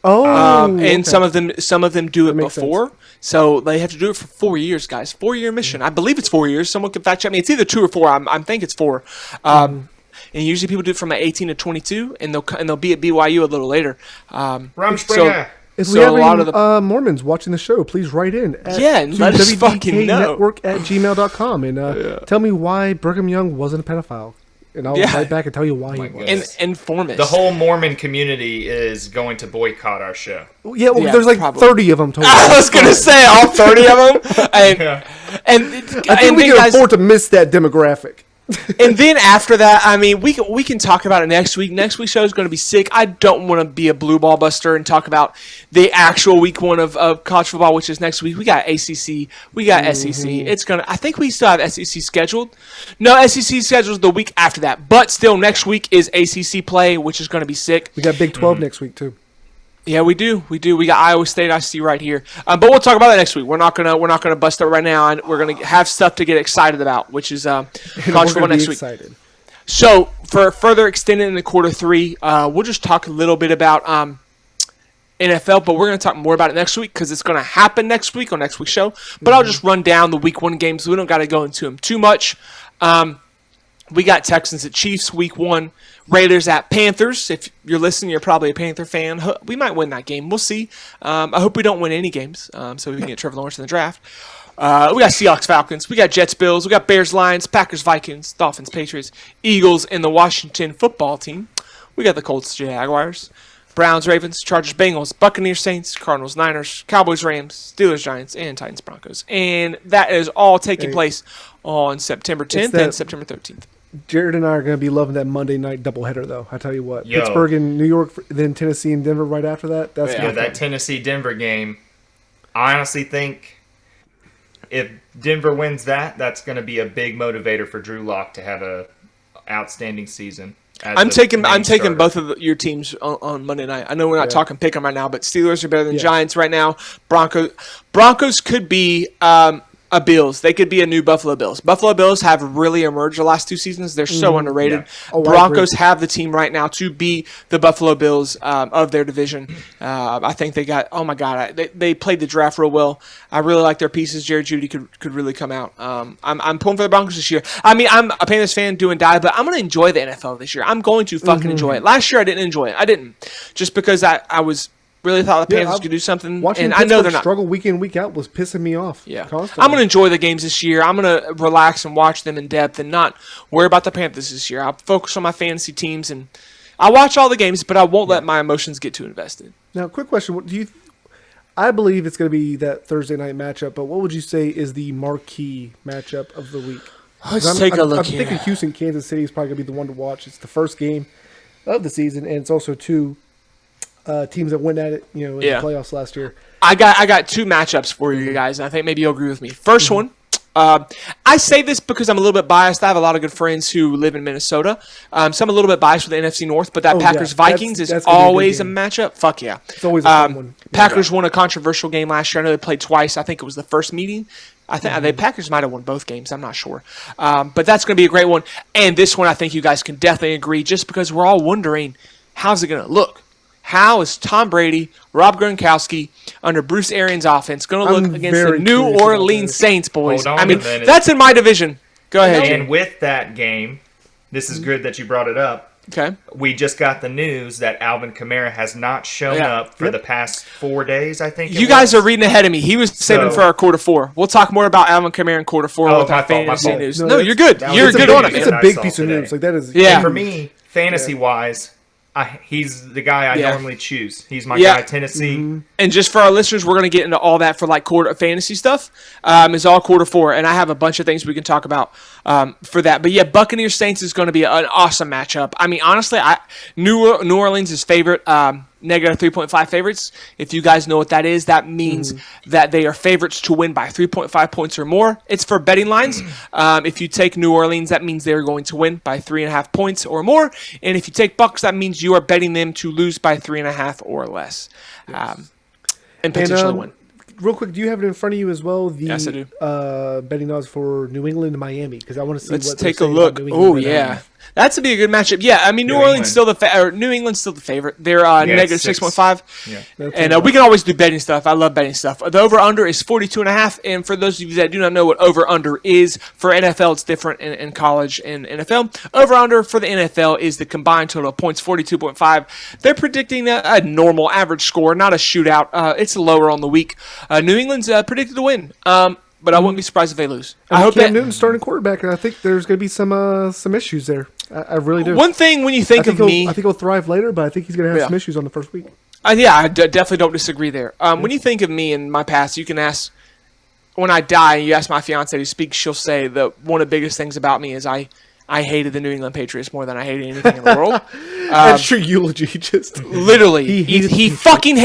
Oh, and some of them do it before, sense. So they have to do it for 4 years, guys. 4-year mission. I believe it's 4 years. Someone can fact check me. It's either 2 or 4. I think it's 4. And usually people do it from 18 to 22, and they'll be at BYU a little later. If we have any Mormons watching the show, please write in. Let us fucking know. WDKnetwork@gmail.com and tell me why Brigham Young wasn't a pedophile. And I'll write back and tell you why he was. And inform us. The whole Mormon community is going to boycott our show. Yeah, there's like probably 30 of them. Totally. I was going to say all 30 of them. And I think we can afford to miss that demographic. And then after that, I mean, we can talk about it next week. Next week's show is going to be sick. I don't want to be a blue ball buster and talk about the actual week 1 of college football, which is next week. We got ACC, we got SEC. It's gonna. I think we still have SEC scheduled. No, SEC scheduled the week after that, but still next week is ACC play, which is going to be sick. We got Big 12 next week too. Yeah, we do. We got Iowa State, I see right here. But we'll talk about that next week. We're not gonna bust it right now, and we're gonna have stuff to get excited about, which is college football next week. So for further extending into quarter 3, we'll just talk a little bit about NFL, but we're gonna talk more about it next week because it's gonna happen next week on next week's show. But I'll just run down the week 1 games. We don't got to go into them too much. We got Texans at Chiefs week 1. Raiders at Panthers. If you're listening, you're probably a Panther fan. We might win that game. We'll see. I hope we don't win any games so we can get Trevor Lawrence in the draft. We got Seahawks Falcons. We got Jets Bills. We got Bears Lions, Packers Vikings, Dolphins Patriots, Eagles, and the Washington football team. We got the Colts Jaguars, Browns Ravens, Chargers Bengals, Buccaneers Saints, Cardinals Niners, Cowboys Rams, Steelers Giants, and Titans Broncos. And that is all taking place on September 10th and September 13th. Jared and I are going to be loving that Monday night doubleheader, though. I tell you what. Yo. Pittsburgh and New York, then Tennessee and Denver right after that. That's that Tennessee-Denver game. I honestly think if Denver wins that's going to be a big motivator for Drew Lock to have a outstanding season. I'm taking both of your teams on Monday night. I know we're not talking pick 'em right now, but Steelers are better than Giants right now. Broncos could be a Bills. They could be a new Buffalo Bills. Buffalo Bills have really emerged the last 2 seasons. They're so underrated. Yeah. Broncos have the team right now to be the Buffalo Bills of their division. I think they got. Oh my God, they played the draft real well. I really like their pieces. Jerry Jeudy could really come out. I'm pulling for the Broncos this year. I mean, I'm a Panthers fan, do and die, but I'm going to enjoy the NFL this year. I'm going to fucking enjoy it. Last year I didn't enjoy it. I didn't, just because I was. Really thought the Panthers could do something, and I know they're not. Struggle week in, week out was pissing me off. Yeah, constantly. I'm going to enjoy the games this year. I'm going to relax and watch them in depth, and not worry about the Panthers this year. I'll focus on my fantasy teams, and I watch all the games, but I won't let my emotions get too invested. Now, quick question: what do you? I believe it's going to be that Thursday night matchup, but what would you say is the marquee matchup of the week? Let's take a look here. I'm thinking Houston, Kansas City is probably going to be the one to watch. It's the first game of the season, and it's also 2 teams that went at it, in the playoffs last year. I got 2 matchups for you guys, and I think maybe you'll agree with me. First one, I say this because I'm a little bit biased. I have a lot of good friends who live in Minnesota. So I'm a little bit biased with the NFC North, but that Packers-Vikings is always a matchup. Fuck yeah. It's always a fun one. Packers won a controversial game last year. I know they played twice. I think it was the first meeting. I think the Packers might have won both games. I'm not sure. But that's going to be a great one. And this one, I think you guys can definitely agree, just because we're all wondering, how's it going to look? How is Tom Brady, Rob Gronkowski, under Bruce Arians' offense going to look against the New Orleans Saints, boys? I mean, that's in my division. Go ahead, Jay. And with that game, this is good that you brought it up. Okay. We just got the news that Alvin Kamara has not shown up for the past 4 days, I think. You guys are reading ahead of me. He was saving for our quarter 4. We'll talk more about Alvin Kamara in quarter 4 with our fantasy news. No, you're good. You're good on it. It's a big piece of news. Like that is. Yeah. And for me, fantasy-wise, he's the guy I normally choose. He's my guy, Tennessee. Mm-hmm. And just for our listeners, we're going to get into all that for like quarter fantasy stuff. It's all quarter 4, and I have a bunch of things we can talk about for that. But yeah, Buccaneers Saints is going to be an awesome matchup. I mean, honestly, New Orleans is favorite. Negative 3.5 favorites. If you guys know what that is, that means that they are favorites to win by 3.5 points or more. It's for betting lines. If you take New Orleans, that means they're going to win by 3.5 points or more. And if you take Bucks, that means you are betting them to lose by 3.5 or less. And potentially win. Real quick, do you have it in front of you as well? Yes, I do. Betting odds for New England and Miami, because I want to see. Let's take a look. Oh yeah, that's to be a good matchup. Yeah, I mean New England's still New England's still the favorite. They're negative 6.5. Yeah, and we can always do betting stuff. I love betting stuff. The over under is 42.5. And for those of you that do not know what over under is for NFL, it's different in college and NFL. Over under for the NFL is the combined total of points, 42.5. They're predicting a normal average score, not a shootout. It's lower on the week. New England's predicted to win. But I wouldn't be surprised if they lose. I hope Cam Newton's starting quarterback, and I think there's going to be some issues there. I really do. One thing when you think of me, I think he'll thrive later, but I think he's going to have some issues on the first week. I definitely don't disagree there. When you think of me in my past, you can ask, when I die, you ask my fiance to speak, she'll say that one of the biggest things about me is I hated the New England Patriots more than I hated anything in the world. That's your eulogy, just literally. He fucking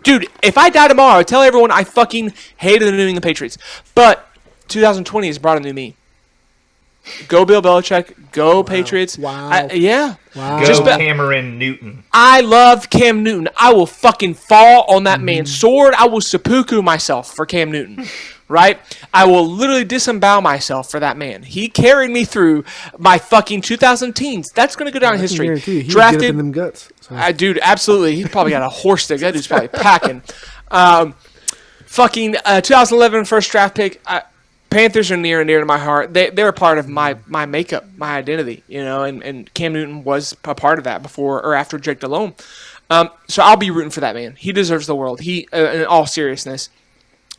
dude. If I die tomorrow, I tell everyone I fucking hated the New England Patriots. But 2020 has brought a new me. Go Bill Belichick. Go Patriots. Wow. Wow. Go Cameron Newton. I love Cam Newton. I will fucking fall on that man's sword. I will seppuku myself for Cam Newton. Right? I will literally disembowel myself for that man. He carried me through my fucking 2000 teens. That's going to go down in history. He drafted get up in them guts. So. Dude, absolutely. He's probably got a horse stick. That dude's probably packing. 2011 first draft pick. Panthers are near and dear to my heart. They're a part of my makeup, my identity, and Cam Newton was a part of that before or after Jake Delhomme. So I'll be rooting for that man. He deserves the world. In all seriousness.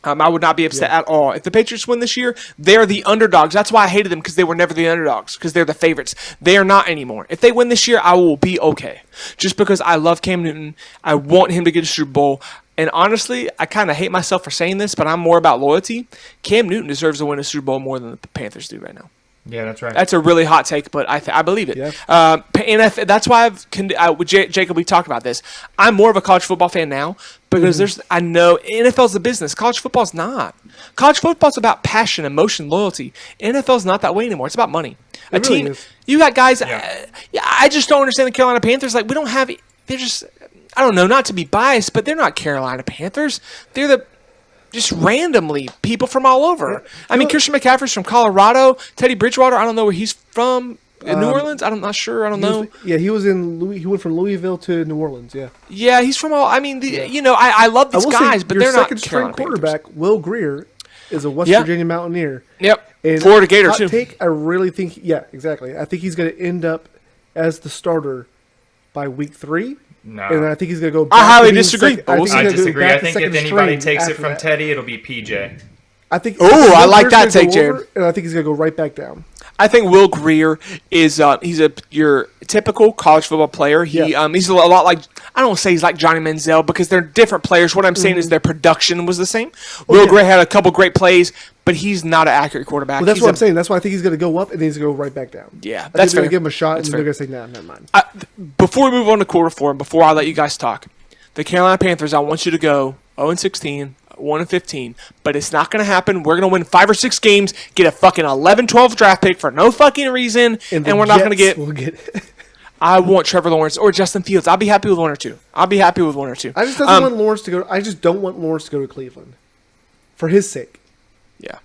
I would not be upset at all. If the Patriots win this year, they're the underdogs. That's why I hated them, because they were never the underdogs, because they're the favorites. They are not anymore. If they win this year, I will be okay. Just because I love Cam Newton. I want him to get a Super Bowl. And honestly, I kind of hate myself for saying this, but I'm more about loyalty. Cam Newton deserves to win a Super Bowl more than the Panthers do right now. Yeah, that's right. That's a really hot take, but I believe it. Yeah. And that's why with Jacob, we talked about this. I'm more of a college football fan now because I know NFL's the business. College football's not. College football's about passion, emotion, loyalty. NFL's not that way anymore. It's about money. It really is. You got guys. I just don't understand the Carolina Panthers. Like, we don't have. They're just. I don't know. Not to be biased, but they're not Carolina Panthers. They're just randomly people from all over. I mean, Christian McCaffrey's from Colorado. Teddy Bridgewater, I don't know where he's from. In New Orleans? I'm not sure. I don't know. He was in. He went from Louisville to New Orleans. Yeah. Yeah, he's from all. I mean, I love these guys, but they're not. Your second-string quarterback, Panthers. Will Greer, is a West Virginia Mountaineer. Yep. And Florida Gator hot too. Take, I really think. Yeah, exactly. I think he's going to end up as the starter by week 3. No. And I think he's going to go. I highly disagree. I disagree. I think if anybody takes it from Teddy, it'll be PJ. I think. Oh, I like that take, Jared. And I think he's going to go right back down. I think Will Greer is your typical college football player. He's a lot like, I don't want to say he's like Johnny Manziel because they're different players. What I'm saying is their production was the same. Will Greer had a couple great plays, but he's not an accurate quarterback. Well, that's what I'm saying. That's why I think he's going to go up and then he's going to go right back down. Yeah, that's fair. They're going to give him a shot and they're going to say, nah, never mind. Before we move on to quarter 4, and before I let you guys talk, the Carolina Panthers, I want you to go 0-16. 1-15, but it's not going to happen. We're going to win 5 or 6 games, get a fucking 11-12 draft pick for no fucking reason, and we're not going to get. I want Trevor Lawrence or Justin Fields. I'll be happy with one or two. I just don't want Lawrence to go. I just don't want Lawrence to go to Cleveland, for his sake. Yeah,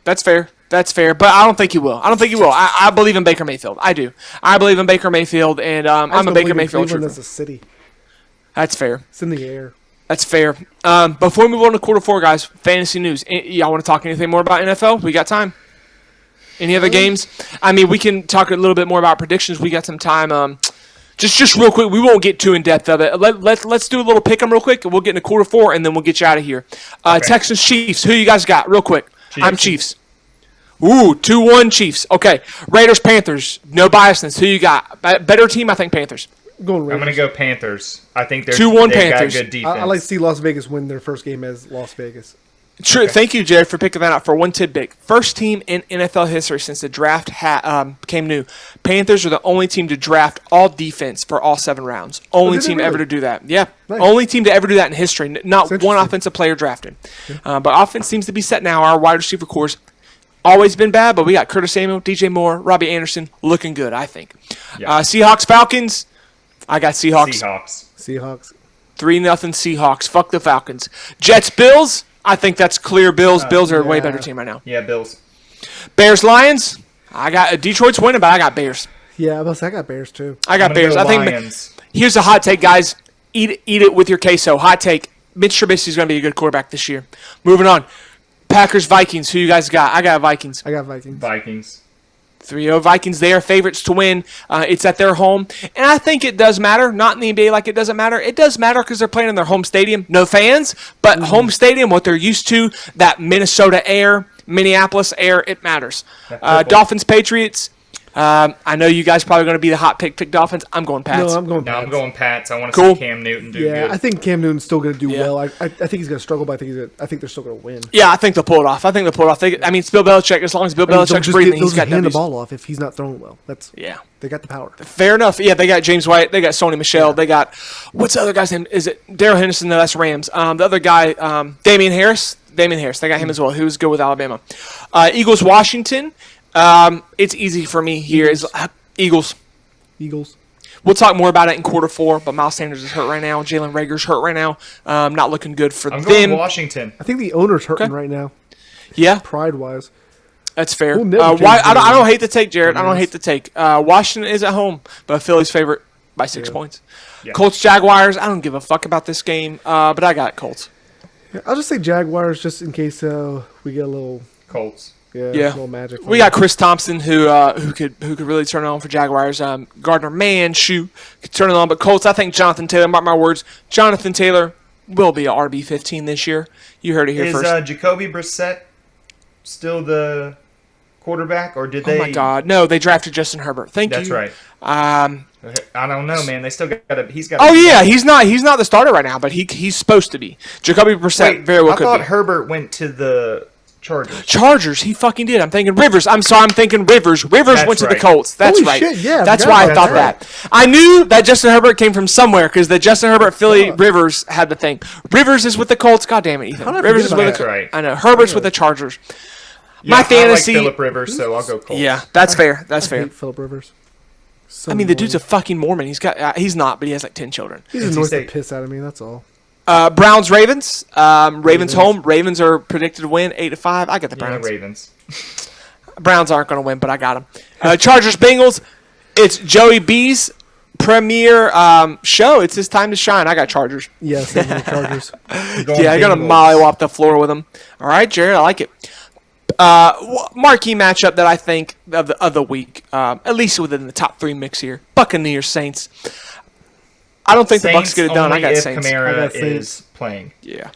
That's fair. That's fair, but I don't think he will. I believe in Baker Mayfield. I do. I believe in Baker Mayfield, and I'm a Baker Mayfield Cleveland trooper. as a city. That's fair. It's in the air. That's fair. Before we move on to quarter four, guys, fantasy news. Y'all want to talk anything more about NFL? We got time. Any other games? I mean, we can talk a little bit more about predictions. We got some time. Just real quick, we won't get too in depth of it. Let's do a little pick 'em real quick, and we'll get into quarter four, and then we'll get you out of here. Okay. Texans Chiefs. Who you guys got? Real quick. Chiefs. I'm Chiefs. Ooh, 2-1 Chiefs. Okay. Raiders Panthers. No biasness. Who you got? Better team, I think Panthers. Going I'm Raiders. going to go Panthers. I think they've 2-1 got Panthers. good defense. I like to see Las Vegas win their first game as Las Vegas. True. Thank you, Jared, for picking that out for one tidbit. First team in NFL history since the draft became new. Panthers are the only team to draft all defense for all 7 rounds. Only did they team really? ever to do that. Yeah. Nice. Only team to ever do that in history. Not That's one interesting. offensive player drafted. But offense seems to be set now. Our wide receiver core's always been bad, but we got Curtis Samuel, DJ Moore, Robbie Anderson looking good, I think. Yeah. Seahawks Falcons. I got Seahawks. Seahawks. 3-0 Seahawks. Fuck the Falcons. Jets Bills. I think that's clear. Bills. Bills are a way yeah. better team right now. Yeah, Bills. Bears Lions. I got Detroit's winning, but I got Bears. Yeah, I got Bears too. I got I'm gonna Bears. go I think Lions. here's a hot take, guys. Eat it with your queso. Hot take. Mitch Trubisky's going to be a good quarterback this year. Moving on. Packers Vikings. Who you guys got? I got Vikings. I got Vikings. Vikings. 3-0 Vikings. They are favorites to win. It's at their home. And I think it does matter. Not in the NBA like it doesn't matter. It does matter because they're playing in their home stadium. No fans, but home stadium, what they're used to, that Minnesota air, Minneapolis air, it matters. Dolphins Patriots. I know you guys probably going to be the hot pick Dolphins. I'm going Pats. No, I'm going No, Pats. I'm going Pats. I want to Cool. see Cam Newton do Yeah, good. I think Cam Newton's still going to do Yeah. well. I think he's going to struggle, but I think they're still going to win. Yeah, I think they'll pull it off. It's Bill Belichick. As long as Bill I mean, they'll Belichick's just breathing, they'll he's just got hand the W's. ball off if he's not throwing well. Yeah. They got the power. Fair enough. Yeah, they got James White. They got Sony Michelle. They got, what's the other guy's name? Is it Darrell Henderson? No, that's Rams. The other guy, Damian Harris. They got him as well. He was good with Alabama. Eagles, Washington. It's easy for me here. Eagles. We'll talk more about it in quarter four, but Miles Sanders is hurt right now. Jalen Rager's hurt right now. Not looking good for I'm them. going Washington. I think the owner's hurting Okay. right now, Yeah, pride-wise. that's fair. We'll never I change don't hate the take, Jared. I don't Yes. hate the take. Washington is at home, but Philly's favorite by 6 points. Yeah. Colts, Jaguars. I don't give a fuck about this game, but I got Colts. Yeah, I'll just say Jaguars just in case we get a little Colts. a Yeah. little magic. from We got them. Chris Thompson who could really turn it on for Jaguars. Gardner Minshew could turn it on, but Colts. I think Jonathan Taylor. Mark my words, Jonathan Taylor will be a RB15 this year. You heard it here Is first. Jacoby Brissett still the quarterback, or did they? Oh my God, no! They drafted Justin Herbert. Thank you. That's right. I don't know, man. They still got a. He's got. Oh yeah, he's not the starter right now, but he's supposed to be. Jacoby Brissett Wait, very well I could thought be. Herbert went to the Chargers. Chargers, he fucking did. I'm thinking Rivers. I'm thinking Rivers. Rivers That's went to the right. Colts. That's Holy right. shit, yeah, That's I why I forgot thought about that. I knew that Justin Herbert came from somewhere because the Justin Herbert Philly fuck? Rivers had the thing. Rivers is with the Colts. God damn it, Ethan. How did I Rivers is forget with about the that? That's right. I know. Herbert's with the Chargers. Yeah, My fantasy. I like Phillip Rivers, so I'll go Colts. Yeah, that's fair. That's I fair. hate Philip Rivers. So I mean, the dude's a annoying. fucking Mormon. He's not, but he has like 10 children. He NC just annoys the State. piss out of me. That's all. Browns, Ravens. Ravens home. Ravens are predicted to win 8-5. I got the Yeah, Browns. Ravens. Browns aren't going to win, but I got them. Chargers, Bengals. It's Joey B's premiere show. It's his time to shine. I got Chargers. Yes, the Chargers. Yeah, I got to mollywop the floor with them. All right, Jared, I like it. Marquee matchup that I think of the week, at least within the top 3 mix here. Buccaneers, Saints. I don't think the Bucs get it done. I got if Saints. Kamara I got Saints. is playing. Yeah.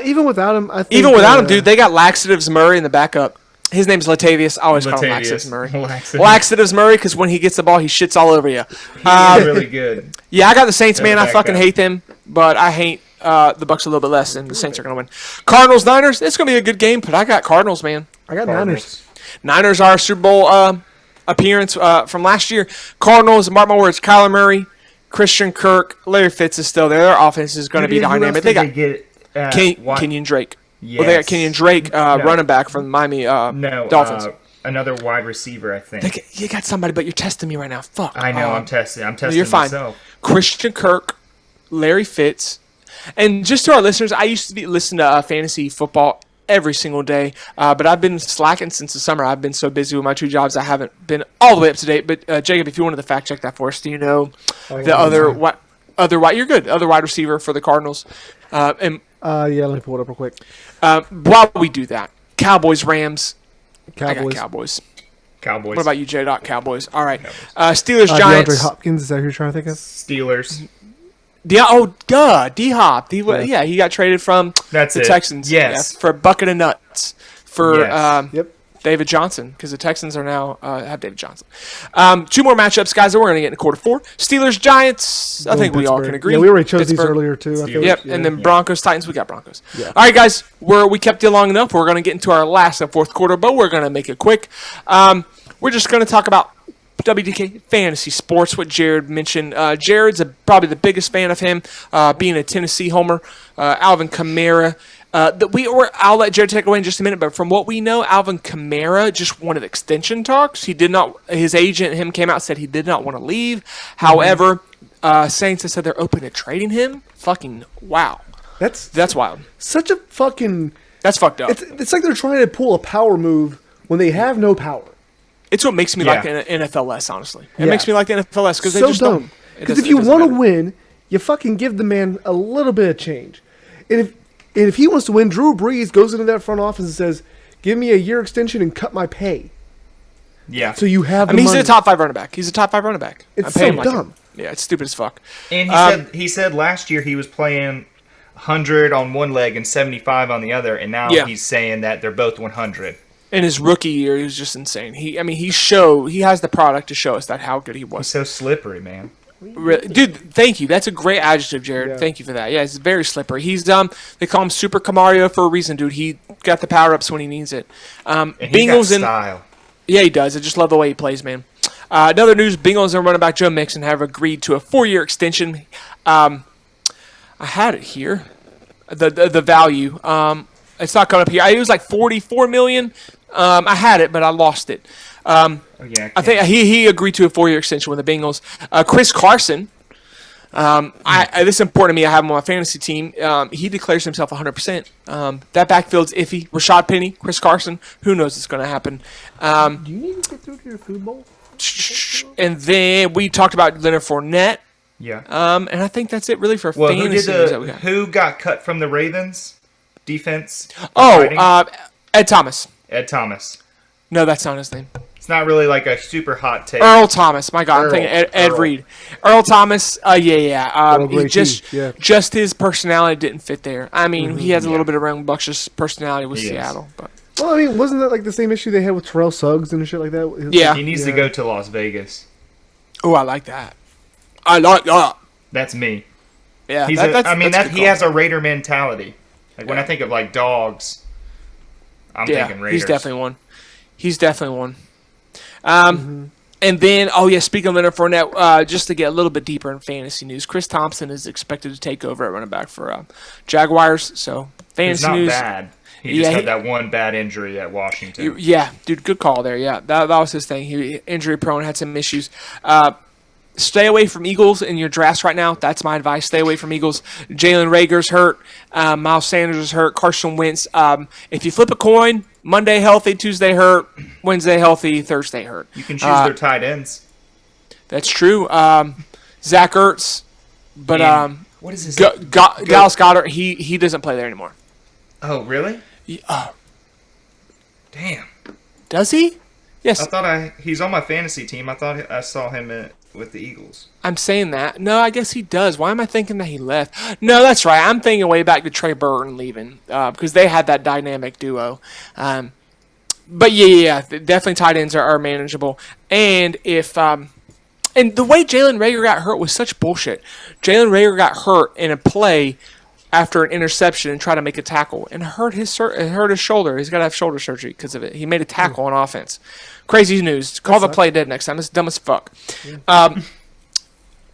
Even without him, I think. Even without him, dude, they got Laxatives Murray in the backup. His name's Latavius. I always call him Laxatives Murray. Laxatives Murray, because when he gets the ball, he shits all over you. He's really good. Yeah, I got the Saints, They're man. I back fucking up. hate them, but I hate the Bucs a little bit less, and the Saints are going to win. Cardinals, Niners. It's going to be a good game, but I got Cardinals, man. I got Niners. Niners are Super Bowl appearance from last year. Cardinals, mark my words, Kyler Murray, Christian Kirk, Larry Fitz is still there. Their offense is going to be dynamic. They got Kenyon Drake. Yes. Well, they got Kenyon Drake, running back from Miami Dolphins. Another wide receiver, I think. You got somebody, but you're testing me right now. Fuck. I know. I'm testing. I'm testing You're fine. myself. Christian Kirk, Larry Fitz, and just to our listeners, I used to listen to fantasy football every single day. But I've been slacking since the summer. I've been so busy with my 2 jobs, I haven't been all the way up to date. But Jacob, if you wanted to fact check that for us, do you know the other wide? You're good. Other wide receiver for the Cardinals. Yeah, let me pull it up real quick. While we do that, Cowboys, Rams. I got Cowboys. Cowboys. What about you, J. Cowboys? All right. Steelers, Giants. DeAndre Hopkins, is that who you're trying to think of? Steelers. D-Hop. Yeah, he got traded from the Texans. Yes. For a bucket of nuts for Yep. David Johnson, because the Texans are now have David Johnson. 2 more matchups, guys, that we're going to get in quarter 4. Steelers, Giants. I think we all can agree. Yeah, we already chose these earlier, too. I think. Yep, Yeah. and then Broncos, Titans, we got Broncos. Yeah. All right, guys, we kept you long enough. We're going to get into our last and fourth quarter, but we're going to make it quick. We're just going to talk about WDK Fantasy Sports, what Jared mentioned. Jared's probably the biggest fan of him, being a Tennessee homer. Alvin Kamara. I'll let Jared take away in just a minute, but from what we know, Alvin Kamara just wanted extension talks. He did not. His agent, him, came out and said he did not want to leave. However, Saints have said they're open to trading him. Fucking wow. That's wild. Such a fucking... That's fucked up. It's like they're trying to pull a power move when they have no power. It's what makes me like the NFL less, honestly. It makes me like the NFL less because they so just dumb. don't. Because if you want to win, you fucking give the man a little bit of change. And if he wants to win, Drew Brees goes into that front office and says, "Give me a year extension and cut my pay." Yeah. So you have. I mean, he's a top 5 running back. It's I'm so paying like dumb. Yeah, it's stupid as fuck. And he said last year he was playing 100 on one leg and 75 on the other, and now he's saying that they're both 100. In his rookie year, he was just insane. He has the product to show us that how good he was. He's so slippery, man. Really, dude, thank you. That's a great adjective, Jared. Yeah. Thank you for that. Yeah, it's very slippery. He's they call him Super Camario for a reason, dude. He got the power ups when he needs it. And he got style. Yeah, he does. I just love the way he plays, man. Another news: Bengals and running back Joe Mixon have agreed to a 4-year extension. I had it here, the value. It's not coming up here. It was like $44 million. I had it, but I lost it. I think he agreed to a 4-year extension with the Bengals. Chris Carson, this is important to me. I have him on my fantasy team. He declares himself 100%. That backfield's iffy. Rashad Penny, Chris Carson, who knows what's going to happen. Do you need to get through to your food bowl? And then we talked about Leonard Fournette. Yeah. And I think that's it really for fantasy news that we got. Who got cut from the Ravens defense? Ed Thomas. Ed Thomas. No, that's not his name. It's not really like a super hot take. Earl Thomas. My God, I'm thinking Ed Reed. Earl Thomas. Just his personality didn't fit there. I mean, he has a little bit of rambunctious personality with Seattle, but. Well, I mean, wasn't that like the same issue they had with Terrell Suggs and shit like that? Yeah. He needs to go to Las Vegas. Oh, I like that. I like that. That's me. Yeah, he has a Raider mentality. Like when I think of like dogs, I'm thinking Raiders. He's definitely one. And then, speaking of Leonard Fournette, just to get a little bit deeper in fantasy news, Chris Thompson is expected to take over at running back for Jaguars. So fantasy news. He's not bad. He just had that one bad injury at Washington. Yeah, dude, good call there. Yeah, that was his thing. He injury prone, had some issues. Stay away from Eagles in your drafts right now. That's my advice. Stay away from Eagles. Jalen Reagor's hurt. Miles Sanders is hurt. Carson Wentz. If you flip a coin, Monday healthy, Tuesday hurt, Wednesday healthy, Thursday hurt. You can choose their tight ends. That's true. Zach Ertz. But what is his Dallas Goedert, he doesn't play there anymore. Oh, really? Damn. Does he? Yes. I thought he's on my fantasy team. I thought I saw him with the Eagles. I'm saying that. No, I guess he does. Why am I thinking that he left? No, that's right. I'm thinking way back to Trey Burton leaving because they had that dynamic duo. But definitely tight ends are manageable. And if and the way Jalen Reagor got hurt was such bullshit. Jalen Reagor got hurt in a play after an interception and tried to make a tackle and hurt his shoulder. He's got to have shoulder surgery because of it. He made a tackle on offense. Crazy news. Call the play dead next time. It's dumb as fuck.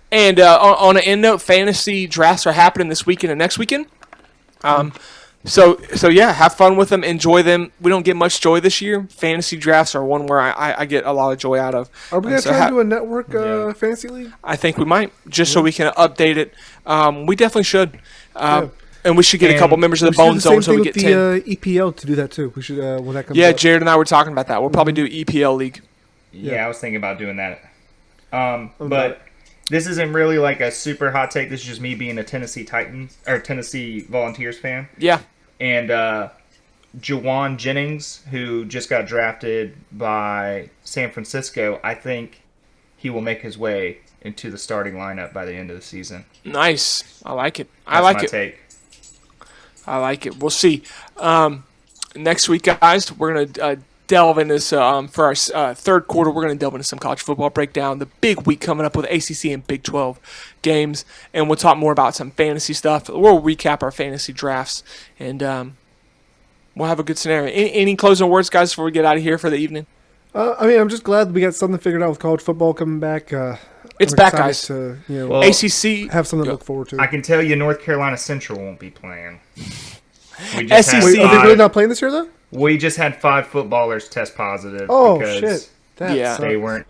And on an end note, fantasy drafts are happening this weekend and next weekend. So have fun with them. Enjoy them. We don't get much joy this year. Fantasy drafts are one where I get a lot of joy out of. Are we going to try to do a network fantasy league? I think we might, just so we can update it. We definitely should. And we should get a couple members of the Bone Zone so we get 10. The EPL to do that too. We should when that comes Yeah, up. Jared and I were talking about that. We'll probably do EPL League. Yeah, I was thinking about doing that. But this isn't really like a super hot take. This is just me being a Tennessee Titans or Tennessee Volunteers fan. Yeah. And Jawan Jennings, who just got drafted by San Francisco, I think he will make his way into the starting lineup by the end of the season. Nice. I like it. That's my take. I like it. We'll see. Next week, guys, we're going to delve into this for our third quarter. We're going to delve into some college football breakdown. The big week coming up with ACC and Big 12 games. And we'll talk more about some fantasy stuff. We'll recap our fantasy drafts. And we'll have a good scenario. Any closing words, guys, before we get out of here for the evening? I'm just glad we got something figured out with college football coming back. It's back, guys. To, ACC. Have something to look forward to. I can tell you North Carolina Central won't be playing. SEC. Wait, are they really not playing this year, though? We just had 5 footballers test positive. Oh, because shit. they weren't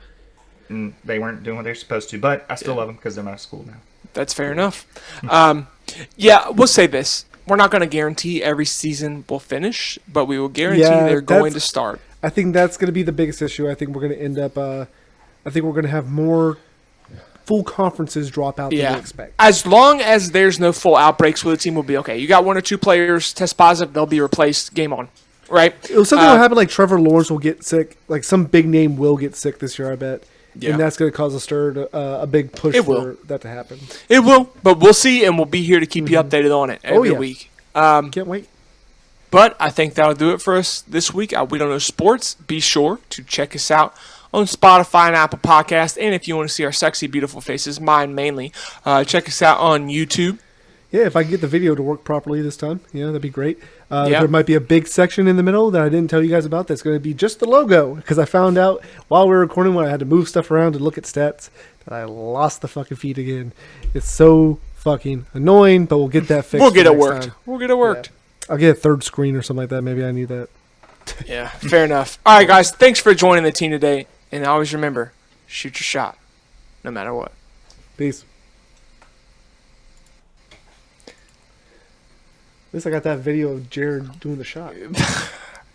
doing what they're supposed to. But I still love them because they're my school now. That's fair enough. We'll say this. We're not going to guarantee every season will finish, but we will guarantee they're going to start. I think that's going to be the biggest issue. I think we're going to end up I think we're going to have more full conferences drop out than we expect. As long as there's no full outbreaks with the team, will be okay. You got 1 or 2 players test positive, they'll be replaced. Game on. Right? Something will happen like Trevor Lawrence will get sick. Like some big name will get sick this year, I bet. Yeah. And that's going to cause a big push for that to happen. It will, but we'll see, and we'll be here to keep you updated on it every week. Can't wait. But I think that'll do it for us this week. We Don't Know Sports. Be sure to check us out on Spotify and Apple Podcasts. And if you want to see our sexy, beautiful faces, mine mainly, check us out on YouTube. Yeah, if I can get the video to work properly this time, that'd be great. There might be a big section in the middle that I didn't tell you guys about that's going to be just the logo, because I found out while we were recording when I had to move stuff around to look at stats that I lost the fucking feed again. It's so fucking annoying, but we'll get that fixed. We'll get it worked. Time. We'll get it worked. Yeah. I'll get a third screen or something like that. Maybe I need that. Yeah, fair enough. All right, guys, thanks for joining the team today. And always remember, shoot your shot, no matter what. Peace. At least I got that video of Jared doing the shot.